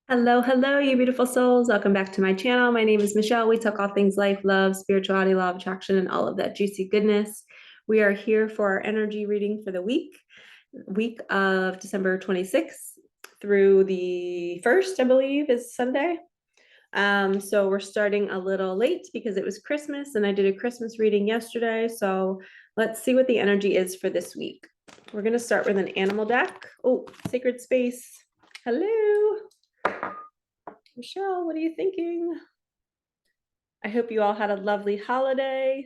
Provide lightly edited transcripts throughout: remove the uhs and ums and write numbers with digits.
Hello, hello, you beautiful souls. Welcome back to my channel. My name is Michelle. We talk all things life, love, spirituality, law of attraction, and all of that juicy goodness. We are here for our energy reading for the week of December 26th through the 1st, I believe, is Sunday. So we're starting a little late because it was Christmas and I did a Christmas reading yesterday. So let's see what the energy is for this week. We're going to start with an animal deck. Oh, sacred space. Hello. Michelle, what are you thinking? I hope you all had a lovely holiday.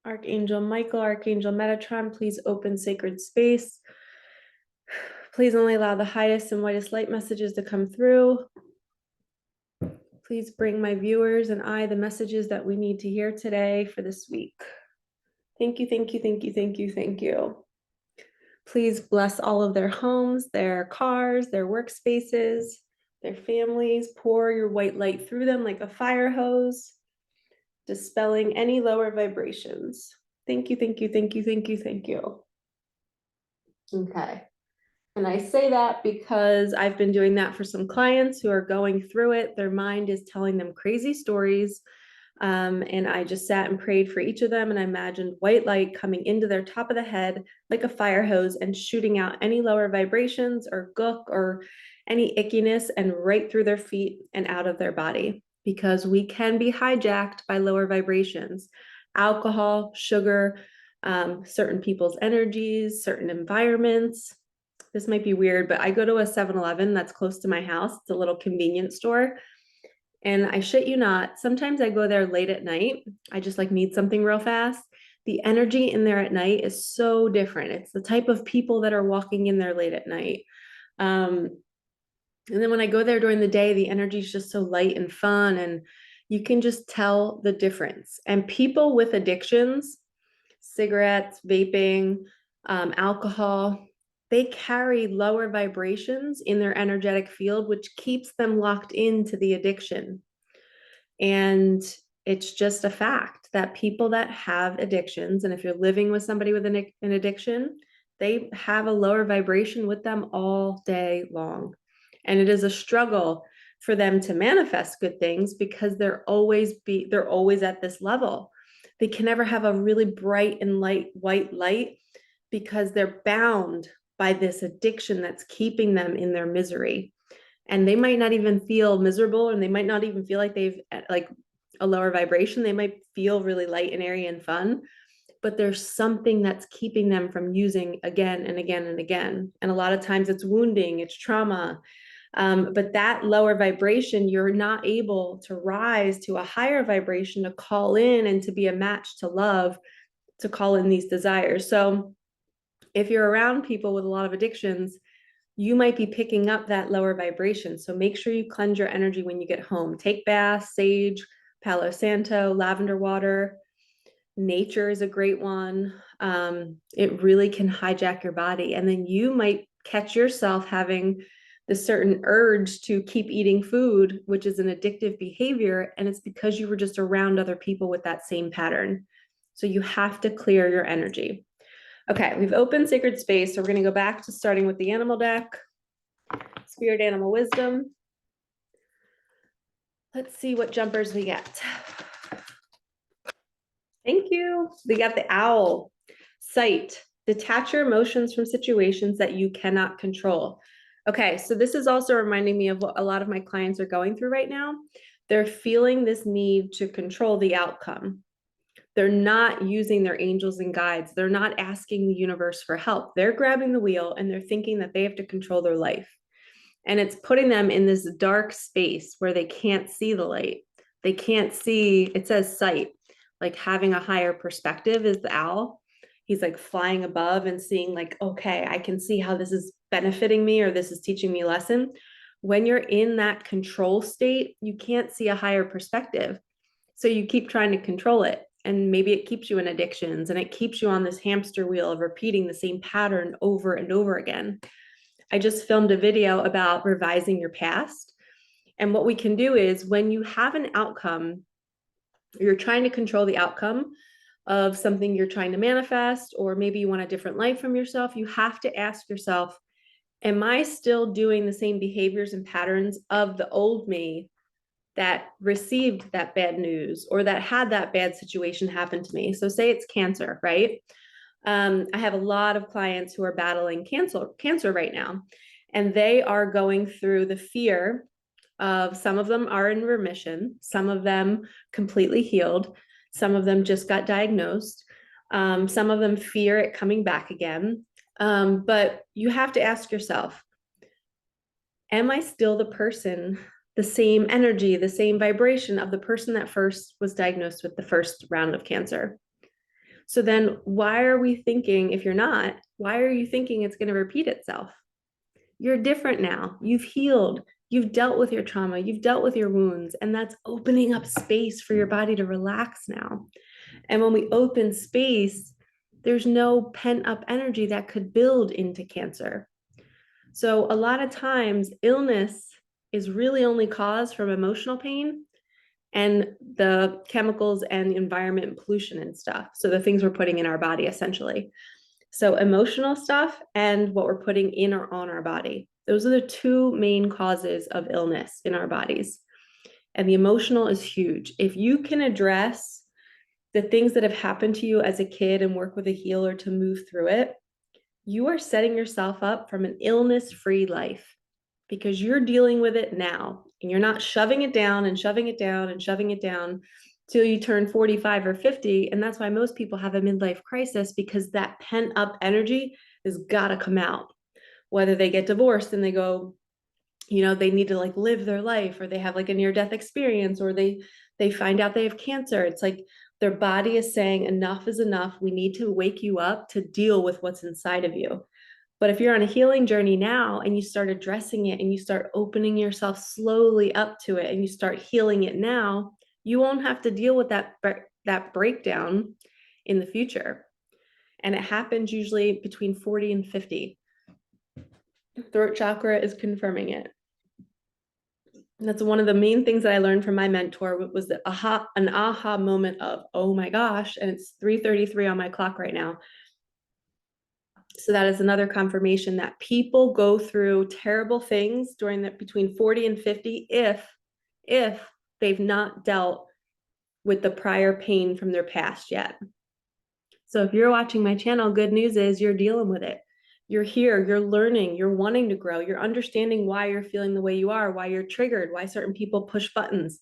Archangel Michael, Archangel Metatron, please open sacred space. Please only allow the highest and whitest light messages to come through. Please bring my viewers and I the messages that we need to hear today for this week. Thank you, thank you, thank you, thank you, thank you. Please bless all of their homes, their cars, their workspaces, their families. Pour your white light through them like a fire hose, dispelling any lower vibrations. Thank you, thank you, thank you, thank you, thank you. Okay. And I say that because I've been doing that for some clients who are going through it. Their mind is telling them crazy stories. And I just sat and prayed for each of them. And I imagined white light coming into their top of the head like a fire hose and shooting out any lower vibrations or gook or any ickiness and right through their feet and out of their body. Because we can be hijacked by lower vibrations, alcohol, sugar, certain people's energies, certain environments. This might be weird, but I go to a 7-Eleven that's close to my house. It's a little convenience store. And I shit you not, sometimes I go there late at night. I just like need something real fast. The energy in there at night is so different. It's the type of people that are walking in there late at night. And then when I go there during the day, the energy is just so light and fun. And you can just tell the difference. And people with addictions, cigarettes, vaping, alcohol, they carry lower vibrations in their energetic field, which keeps them locked into the addiction. And it's just a fact that people that have addictions, and if you're living with somebody with an addiction, they have a lower vibration with them all day long. And it is a struggle for them to manifest good things because they're always at this level. They can never have a really bright and light white light because they're bound by this addiction that's keeping them in their misery. And they might not even feel miserable, and they might not even feel like they've like a lower vibration. They might feel really light and airy and fun, but there's something that's keeping them from using again and again and again. And a lot of times it's wounding, it's trauma. But that lower vibration, you're not able to rise to a higher vibration to call in and to be a match to love, to call in these desires. So if you're around people with a lot of addictions, you might be picking up that lower vibration. So make sure you cleanse your energy when you get home. Take baths, sage, Palo Santo, lavender water. Nature is a great one. It really can hijack your body. And then you might catch yourself having the certain urge to keep eating food, which is an addictive behavior. And it's because you were just around other people with that same pattern. So you have to clear your energy. Okay, we've opened sacred space. So we're going to go back to starting with the animal deck, spirit animal wisdom. Let's see what jumpers we get. Thank you. We got the owl. Sight. Detach your emotions from situations that you cannot control. Okay, so this is also reminding me of what a lot of my clients are going through right now. They're feeling this need to control the outcome. They're not using their angels and guides. They're not asking the universe for help. They're grabbing the wheel and they're thinking that they have to control their life. And it's putting them in this dark space where they can't see the light. They can't see, it says sight, like having a higher perspective is the owl. He's like flying above and seeing like, okay, I can see how this is benefiting me or this is teaching me a lesson. When you're in that control state, you can't see a higher perspective. So you keep trying to control it. And maybe it keeps you in addictions and it keeps you on this hamster wheel of repeating the same pattern over and over again. I just filmed a video about revising your past. And what we can do is when you have an outcome, you're trying to control the outcome of something you're trying to manifest, or maybe you want a different life from yourself, you have to ask yourself, Am I still doing the same behaviors and patterns of the old me that received that bad news or that had that bad situation happen to me? So say it's cancer, right? I have a lot of clients who are battling cancer right now, and they are going through the fear of, some of them are in remission, some of them completely healed, some of them just got diagnosed, some of them fear it coming back again. But you have to ask yourself, am I still the person, the same energy, the same vibration of the person that first was diagnosed with the first round of cancer? So then why are we thinking, if you're not, why are you thinking it's going to repeat itself? You're different now. You've healed. You've dealt with your trauma. You've dealt with your wounds. And that's opening up space for your body to relax now. And when we open space, there's no pent up energy that could build into cancer. So a lot of times, illness is really only caused from emotional pain and the chemicals and environment and pollution and stuff. So the things we're putting in our body, essentially. So emotional stuff and what we're putting in or on our body. Those are the two main causes of illness in our bodies. And the emotional is huge. If you can address the things that have happened to you as a kid and work with a healer to move through it, you are setting yourself up from an illness-free life, because you're dealing with it now and you're not shoving it down and shoving it down and shoving it down till you turn 45 or 50. And that's why most people have a midlife crisis, because that pent up energy has got to come out. Whether they get divorced and they go, they need to like live their life, or they have like a near death experience, or they find out they have cancer. It's like their body is saying enough is enough. We need to wake you up to deal with what's inside of you. But if you're on a healing journey now and you start addressing it and you start opening yourself slowly up to it and you start healing it now, you won't have to deal with that breakdown in the future. And it happens usually between 40 and 50. Throat chakra is confirming it. And that's one of the main things that I learned from my mentor, was the an aha moment of, oh my gosh, and it's 3:33 on my clock right now. So that is another confirmation that people go through terrible things during that between 40 and 50 if they've not dealt with the prior pain from their past yet. So if you're watching my channel, good news is you're dealing with it. You're here, you're learning, you're wanting to grow, you're understanding why you're feeling the way you are, why you're triggered, why certain people push buttons.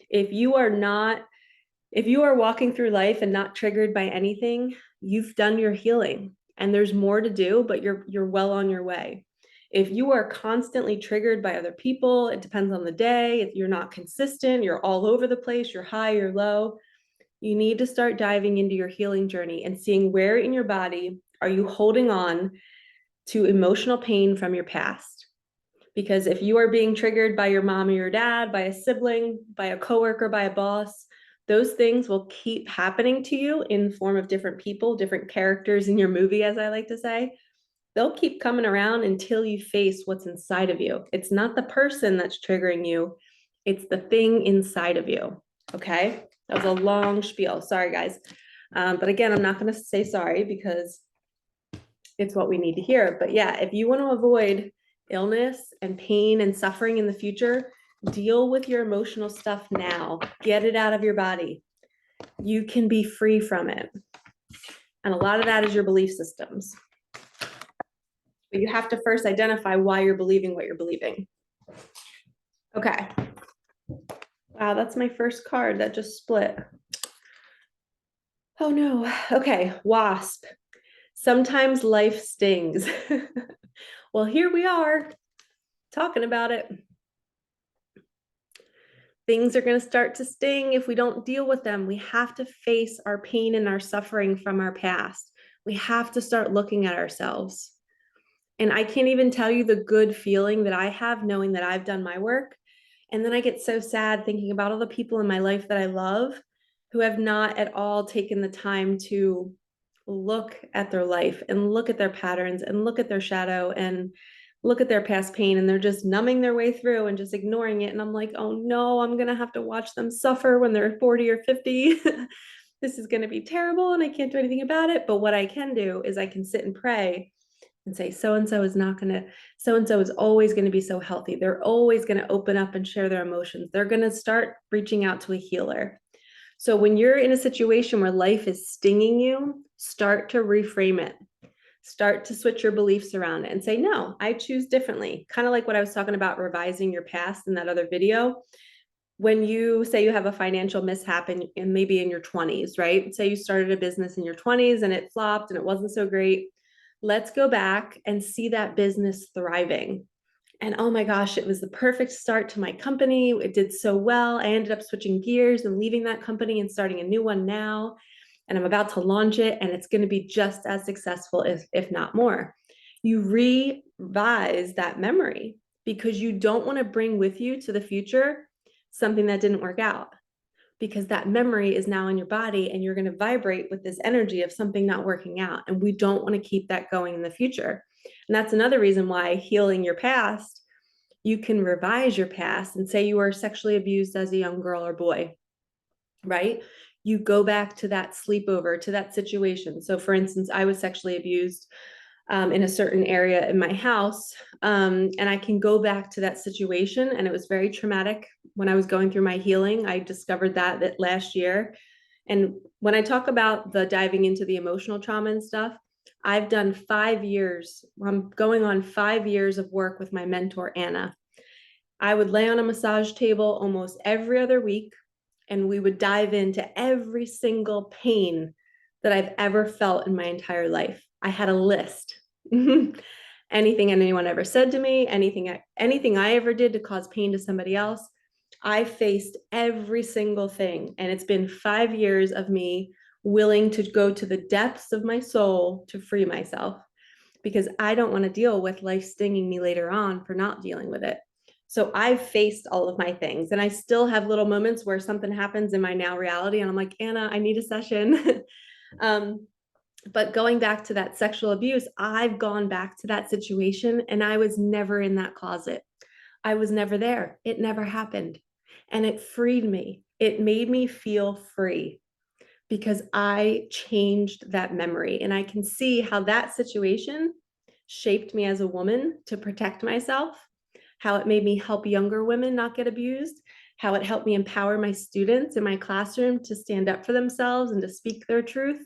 If you are walking through life and not triggered by anything, you've done your healing, and there's more to do, but you're well on your way. If you are constantly triggered by other people, it depends on the day. If you're not consistent, you're all over the place, you're high, you're low, you need to start diving into your healing journey and seeing where in your body are you holding on to emotional pain from your past. Because if you are being triggered by your mom or your dad, by a sibling, by a coworker, by a boss, those things will keep happening to you in the form of different people, different characters in your movie, as I like to say. They'll keep coming around until you face what's inside of you. It's not the person that's triggering you, it's the thing inside of you. Okay? That was a long spiel. Sorry, guys. But again, I'm not going to say sorry because it's what we need to hear. But yeah, if you want to avoid illness and pain and suffering in the future, deal with your emotional stuff now. Get it out of your body. You can be free from it. And a lot of that is your belief systems. But you have to first identify why you're believing what you're believing. Okay. Wow, that's my first card that just split. Oh no. Okay, wasp. Sometimes life stings. Well, here we are talking about it. Things are going to start to sting if we don't deal with them. We have to face our pain and our suffering from our past. We have to start looking at ourselves. And I can't even tell you the good feeling that I have knowing that I've done my work. And then I get so sad thinking about all the people in my life that I love who have not at all taken the time to look at their life and look at their patterns and look at their shadow and look at their past pain, and they're just numbing their way through and just ignoring it. And I'm like, oh no, I'm going to have to watch them suffer when they're 40 or 50. This is going to be terrible and I can't do anything about it. But what I can do is I can sit and pray and say, so-and-so is not going to, so-and-so is always going to be so healthy. They're always going to open up and share their emotions. They're going to start reaching out to a healer. So when you're in a situation where life is stinging you, start to reframe it. Start to switch your beliefs around and say, no, I choose differently. Kind of like what I was talking about, revising your past in that other video. When you say you have a financial mishap in maybe in your 20s, right? Say you started a business in your 20s and it flopped and it wasn't so great. Let's go back and see that business thriving. And oh my gosh, it was the perfect start to my company. It did so well. I ended up switching gears and leaving that company and starting a new one now. And I'm about to launch it, and it's going to be just as successful, if not more. You revise that memory because you don't want to bring with you to the future something that didn't work out, because that memory is now in your body and you're going to vibrate with this energy of something not working out. And we don't want to keep that going in the future. And that's another reason why healing your past, you can revise your past and say you were sexually abused as a young girl or boy, right? You go back to that sleepover, to that situation. So for instance, I was sexually abused in a certain area in my house. And I can go back to that situation. And it was very traumatic when I was going through my healing. I discovered that last year. And when I talk about the diving into the emotional trauma and stuff, I've done 5 years. I'm going on 5 years of work with my mentor, Anna. I would lay on a massage table almost every other week, and we would dive into every single pain that I've ever felt in my entire life. I had a list. Anything anyone ever said to me, anything I ever did to cause pain to somebody else, I faced every single thing. And it's been 5 years of me willing to go to the depths of my soul to free myself, because I don't want to deal with life stinging me later on for not dealing with it. So I've faced all of my things, and I still have little moments where something happens in my now reality and I'm like, Anna, I need a session. But going back to that sexual abuse, I've gone back to that situation and I was never in that closet. I was never there. It never happened. And it freed me. It made me feel free because I changed that memory. And I can see how that situation shaped me as a woman to protect myself, how it made me help younger women not get abused, how it helped me empower my students in my classroom to stand up for themselves and to speak their truth.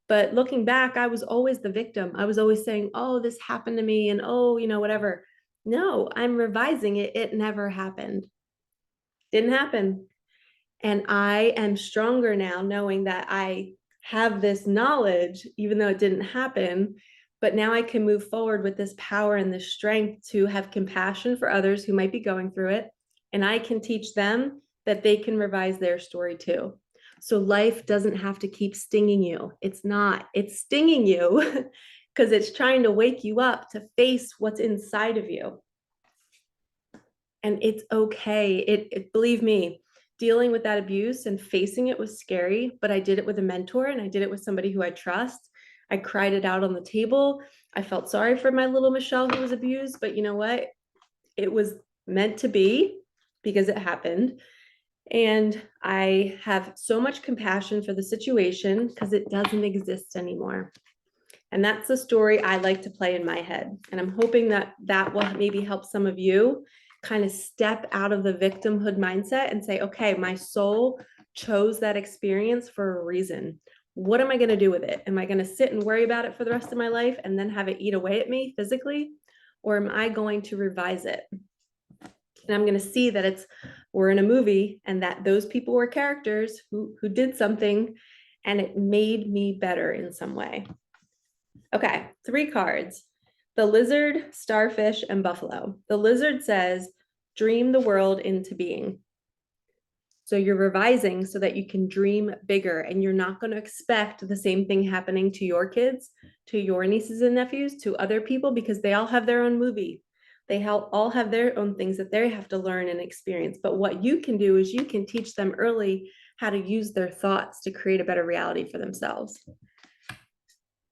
But looking back, I was always the victim. I was always saying, oh, this happened to me, and oh, whatever. No, I'm revising it. It never happened. Didn't happen. And I am stronger now knowing that I have this knowledge, even though it didn't happen. But now I can move forward with this power and this strength to have compassion for others who might be going through it. And I can teach them that they can revise their story too. So life doesn't have to keep stinging you. It's not. It's stinging you because it's trying to wake you up to face what's inside of you. And it's okay. Believe me, dealing with that abuse and facing it was scary, but I did it with a mentor and I did it with somebody who I trust. I cried it out on the table. I felt sorry for my little Michelle who was abused, but you know what? It was meant to be because it happened. And I have so much compassion for the situation because it doesn't exist anymore. And that's the story I like to play in my head. And I'm hoping that that will maybe help some of you kind of step out of the victimhood mindset and say, okay, my soul chose that experience for a reason. What am I going to do with it? Am I going to sit and worry about it for the rest of my life and then have it eat away at me physically? Or am I going to revise it? And I'm going to see that we're in a movie and that those people were characters who did something and it made me better in some way. Okay, 3 cards. The lizard, starfish, and buffalo. The lizard says, dream the world into being. So you're revising so that you can dream bigger and you're not going to expect the same thing happening to your kids, to your nieces and nephews, to other people, because they all have their own movie. They all have their own things that they have to learn and experience. But what you can do is you can teach them early how to use their thoughts to create a better reality for themselves.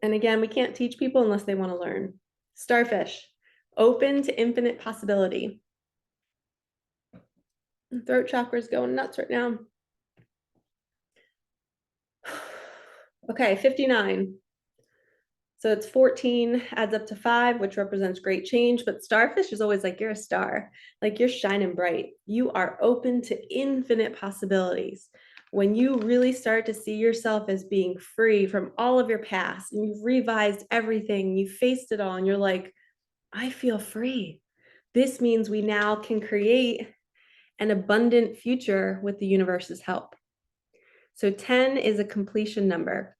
And again, we can't teach people unless they want to learn. Starfish, open to infinite possibility. Throat chakra's going nuts right now. Okay, 59. So it's 14 adds up to 5, which represents great change. But starfish is always like, you're a star, like you're shining bright. You are open to infinite possibilities. When you really start to see yourself as being free from all of your past, and you've revised everything, you faced it all, and you're like, I feel free. This means we now can create an abundant future with the universe's help. So 10 is a completion number.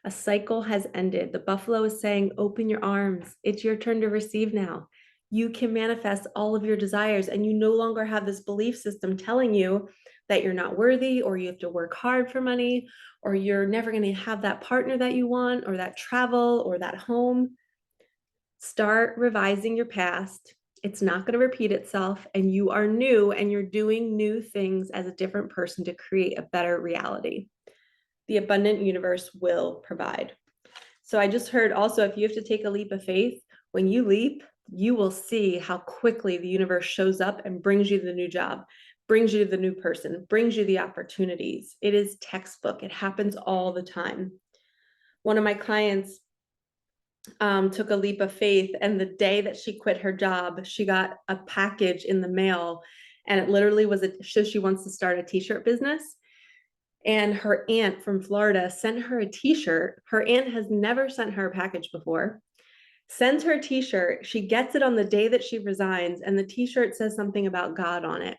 A cycle has ended. The buffalo is saying, open your arms. It's your turn to receive now. You can manifest all of your desires, and you no longer have this belief system telling you that you're not worthy, or you have to work hard for money, or you're never going to have that partner that you want, or that travel, or that home. Start revising your past. It's not going to repeat itself, and you are new, and you're doing new things as a different person to create a better reality. The abundant universe will provide. So I just heard also, if you have to take a leap of faith, when you leap, you will see how quickly the universe shows up and brings you the new job, brings you the new person, brings you the opportunities. It is textbook. It happens all the time. One of my clients took a leap of faith, and the day that she quit her job, she got a package in the mail, and it literally was so she wants to start a t-shirt business. And her aunt from Florida sent her a t-shirt. Her aunt has never sent her a package before. Sends her a t-shirt. She gets it on the day that she resigns, and the t-shirt says something about God on it.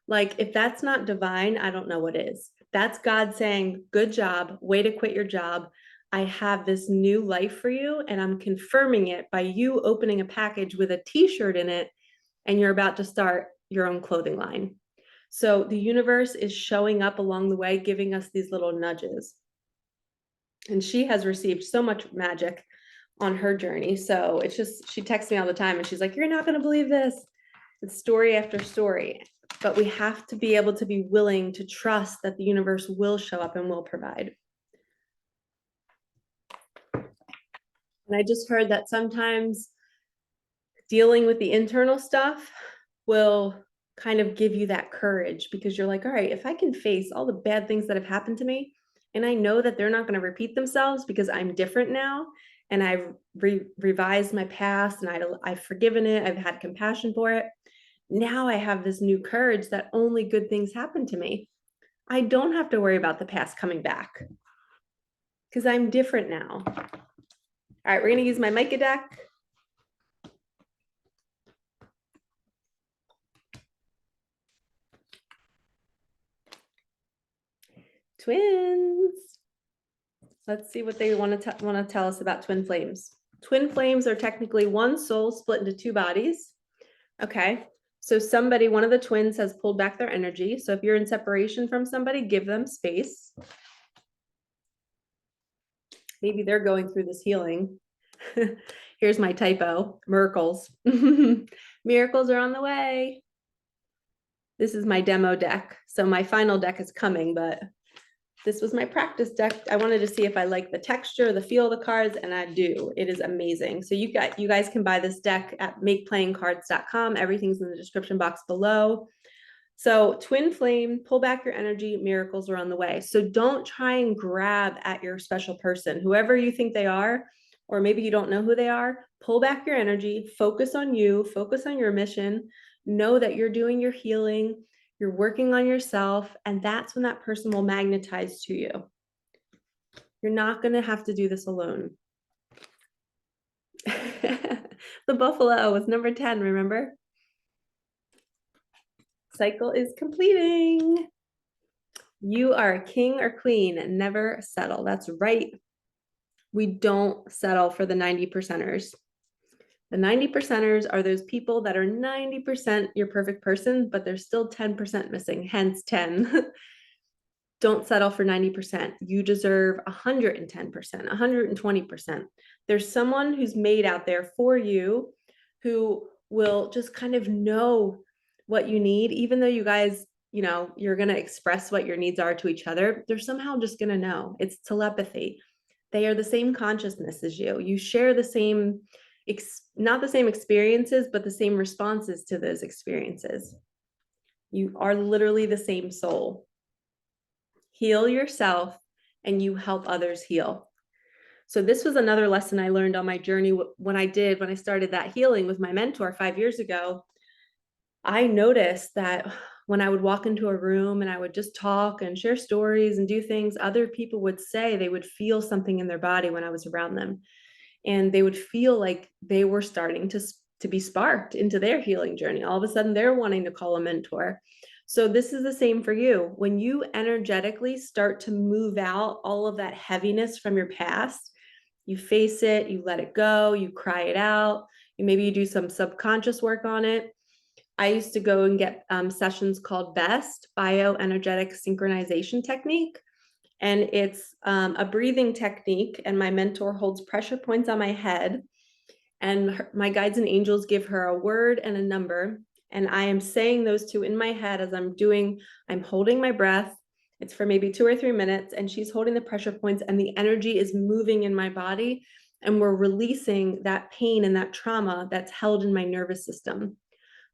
Like, if that's not divine, I don't know what is. That's God saying, good job, way to quit your job. I have this new life for you, and I'm confirming it by you opening a package with a t-shirt in it, and you're about to start your own clothing line. So the universe is showing up along the way, giving us these little nudges. And she has received so much magic on her journey. So it's just, she texts me all the time, and she's like, you're not going to believe this. It's story after story. But we have to be able to be willing to trust that the universe will show up and will provide. And I just heard that sometimes dealing with the internal stuff will kind of give you that courage, because you're like, all right, if I can face all the bad things that have happened to me, and I know that they're not going to repeat themselves because I'm different now, and I've revised my past, and I've forgiven it, I've had compassion for it. Now I have this new courage that only good things happen to me. I don't have to worry about the past coming back because I'm different now. All right, we're going to use my Micah deck. Twins. Let's see what they want to tell us about twin flames. Twin flames are technically one soul split into two bodies. Okay. So somebody, one of the twins has pulled back their energy. So if you're in separation from somebody, give them space. Maybe they're going through this healing. Here's my typo, miracles. Miracles are on the way. This is my demo deck. So my final deck is coming, but this was my practice deck. I wanted to see if I like the texture, the feel of the cards, and I do. It is amazing. So you guys can buy this deck at makeplayingcards.com. Everything's in the description box below. So twin flame, pull back your energy, miracles are on the way. So don't try and grab at your special person, whoever you think they are, or maybe you don't know who they are. Pull back your energy, focus on you, focus on your mission. Know that you're doing your healing, you're working on yourself, and that's when that person will magnetize to you. You're not going to have to do this alone. The buffalo was number 10, remember? Cycle is completing. You are a king or queen, never settle. That's right. We don't settle for the 90%ers. The 90%ers are those people that are 90% your perfect person, but there's still 10% missing, hence 10. Don't settle for 90%. You deserve 110%, 120%. There's someone who's made out there for you who will just kind of know what you need, even though you guys, you're going to express what your needs are to each other. They're somehow just going to know. It's telepathy. They are the same consciousness as you. You share the same, not the same experiences, but the same responses to those experiences. You are literally the same soul. Heal yourself and you help others heal. So this was another lesson I learned on my journey when I started that healing with my mentor 5 years ago. I noticed that when I would walk into a room and I would just talk and share stories and do things, other people would say they would feel something in their body when I was around them. And they would feel like they were starting to be sparked into their healing journey. All of a sudden, they're wanting to call a mentor. So this is the same for you. When you energetically start to move out all of that heaviness from your past, you face it, you let it go, you cry it out, maybe you do some subconscious work on it. I used to go and get sessions called BEST, bioenergetic synchronization technique. And it's a breathing technique. And my mentor holds pressure points on my head. And my guides and angels give her a word and a number. And I am saying those two in my head as I'm holding my breath. It's for maybe 2 or 3 minutes. And she's holding the pressure points and the energy is moving in my body. And we're releasing that pain and that trauma that's held in my nervous system.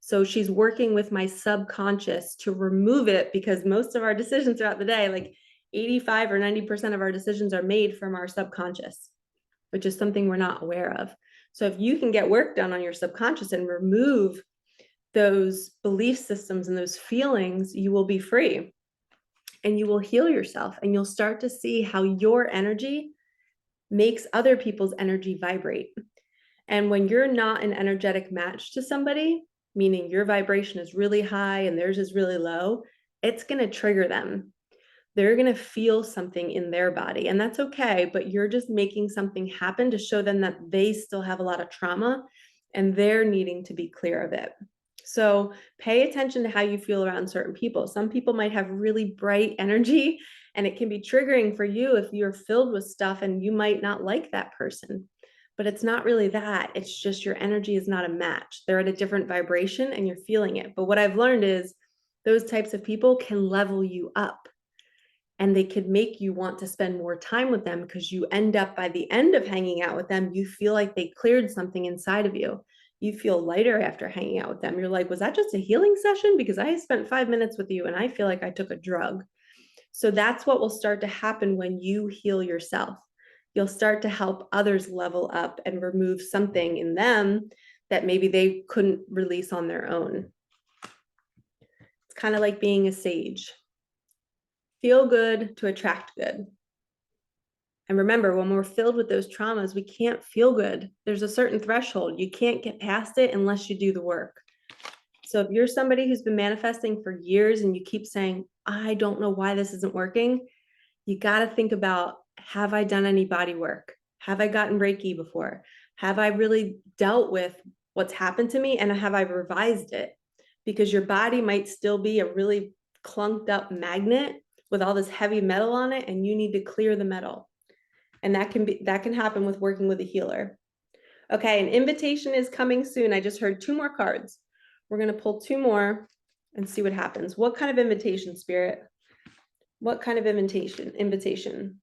So she's working with my subconscious to remove it, because most of our decisions throughout the day, like 85 or 90% of our decisions, are made from our subconscious, which is something we're not aware of. So if you can get work done on your subconscious and remove those belief systems and those feelings, you will be free and you will heal yourself, and you'll start to see how your energy makes other people's energy vibrate. And when you're not an energetic match to somebody, meaning your vibration is really high and theirs is really low, it's going to trigger them. They're going to feel something in their body, and that's okay, but you're just making something happen to show them that they still have a lot of trauma and they're needing to be clear of it. So pay attention to how you feel around certain people. Some people might have really bright energy, and it can be triggering for you if you're filled with stuff, and you might not like that person. But it's not really that. It's just your energy is not a match. They're at a different vibration and you're feeling it. But what I've learned is those types of people can level you up, and they could make you want to spend more time with them, because you end up, by the end of hanging out with them, you feel like they cleared something inside of you. You feel lighter after hanging out with them. You're like, was that just a healing session? Because I spent 5 minutes with you and I feel like I took a drug. So that's what will start to happen when you heal yourself. You'll start to help others level up and remove something in them that maybe they couldn't release on their own. It's kind of like being a sage. Feel good to attract good. And remember, when we're filled with those traumas, we can't feel good. There's a certain threshold. You can't get past it unless you do the work. So if you're somebody who's been manifesting for years and you keep saying, I don't know why this isn't working, you got to think about, have I done any body work? Have I gotten Reiki before? Have I really dealt with what's happened to me, and have I revised it? Because your body might still be a really clunked up magnet with all this heavy metal on it, and you need to clear the metal. And that can happen with working with a healer. Okay, an invitation is coming soon. I just heard 2 more cards. We're going to pull 2 more and see what happens. What kind of invitation, Spirit? What kind of invitation?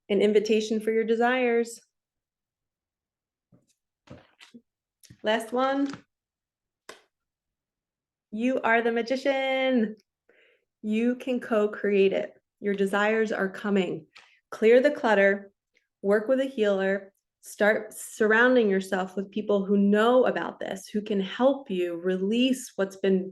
An invitation for your desires. Last one. You are the magician. You can co-create it. Your desires are coming. Clear the clutter, work with a healer, start surrounding yourself with people who know about this, who can help you release what's been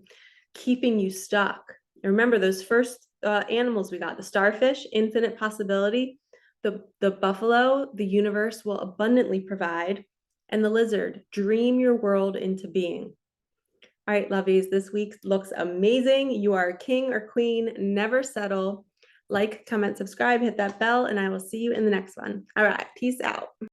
keeping you stuck. And remember those first animals we got, the starfish, infinite possibility, the buffalo, the universe will abundantly provide, and the lizard, dream your world into being. All right, lovies, this week looks amazing. You are king or queen, never settle. Like, comment, subscribe, hit that bell, and I will see you in the next one. All right, peace out.